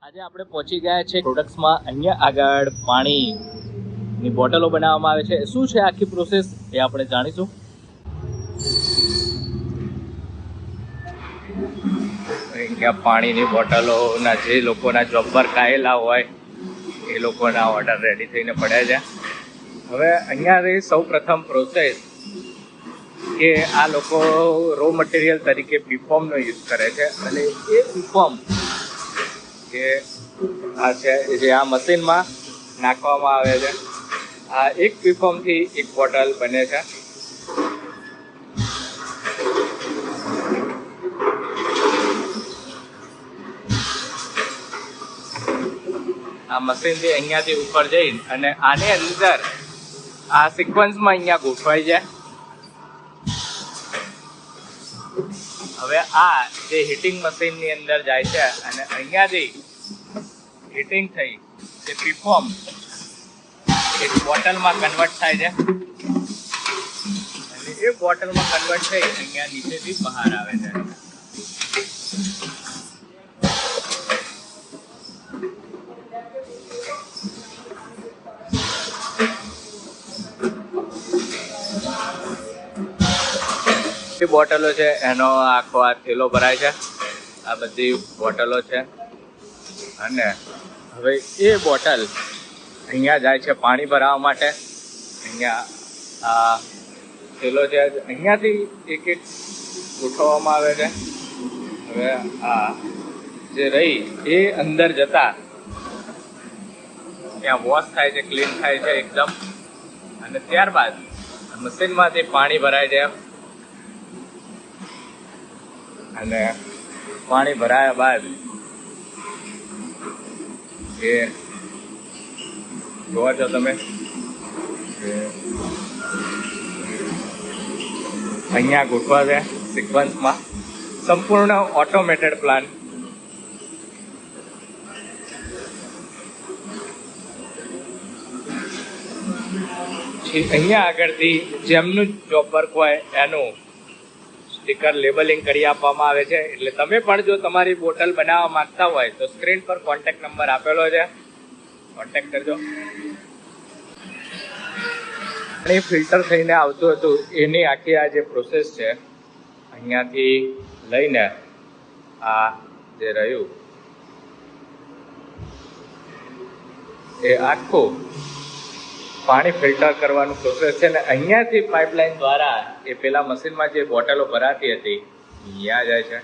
આજે આપણે પહોંચી ગયા છે પ્રોડક્ટ્સમાં. અહીંયા આગળ પાણીની બોટલો બનાવવામાં આવે છે. શું છે આખી પ્રોસેસ એ આપણે જાણીશું. અહીંયા પાણીની બોટલોના જે લોકોના જોબ પર કાયેલા હોય એ લોકોના ઓર્ડર રેડી થઈને પડ્યા છે. હવે અહીંયાથી સૌ પ્રથમ પ્રોસેસ કે આ લોકો રો મટીરિયલ તરીકે પીફોર્મનો યુઝ કરે છે અને એ પીફોર્મ કે આ છે જે આ મશીનમાં નાખવામાં આવે છે. આ એક પીફોર્મથી એક બોટલ બને છે. આ મશીનથી અહીંયાથી ઉપર જઈ અને આની અંદર આ સિક્વન્સમાં અહીંયા ગોઠવાઈ જાય. હવે આ જે હીટિંગ મશીનની અંદર જાય છે અને અહીંયાથી હીટિંગ થઈ જે પીફોર્મ એક બોટલમાં કન્વર્ટ થાય છે અને એ બોટલમાં કન્વર્ટ થઈ અહીંયા નીચેથી બહાર આવે છે. બોટલો છે એનો આખો આ થેલો ભરાય છે. આ બધી બોટલો છે અને હવે એ બોટલ અહીંયા જાય છે પાણી ભરાવા માટે. અહીંયા આ થેલો છે અહીંયાથી એક એક ગોઠવવામાં આવે છે. હવે આ જે રહી એ અંદર જતા ત્યાં વોશ થાય છે, ક્લીન થાય છે એકદમ. અને ત્યારબાદ મશીનમાંથી પાણી ભરાય છે અને પાણી ભરાયા બાદ એ જોવા છો તમે અહીંયા ગોઠવા છે સિક્વન્સમાં. સંપૂર્ણ ઓટોમેટેડ પ્લાન. અહીંયા આગળથી જેમનું જોબ વર્ક હોય એનું સ્ટીકર લેબલિંગ કરી આપવામાં આવે છે. એટલે તમે પણ જો તમારી બોટલ બનાવવા માંગતા હોય તો સ્ક્રીન પર કોન્ટેક્ટ નંબર આપેલો છે, કોન્ટેક્ટ કરજો. પાણી ફિલ્ટર થઈને આવતું હતું એની આખી આ જે પ્રોસેસ છે અહીંયાથી લઈને આ જે રહ્યું એ આખું પાણી ફિલ્ટર કરવાનું પ્રોસેસ છે ને અહીંયાથી પાઇપલાઇન દ્વારા એ પેલા મશીનમાં જે બોટલો ભરાતી હતી અહીંયા જાય છે.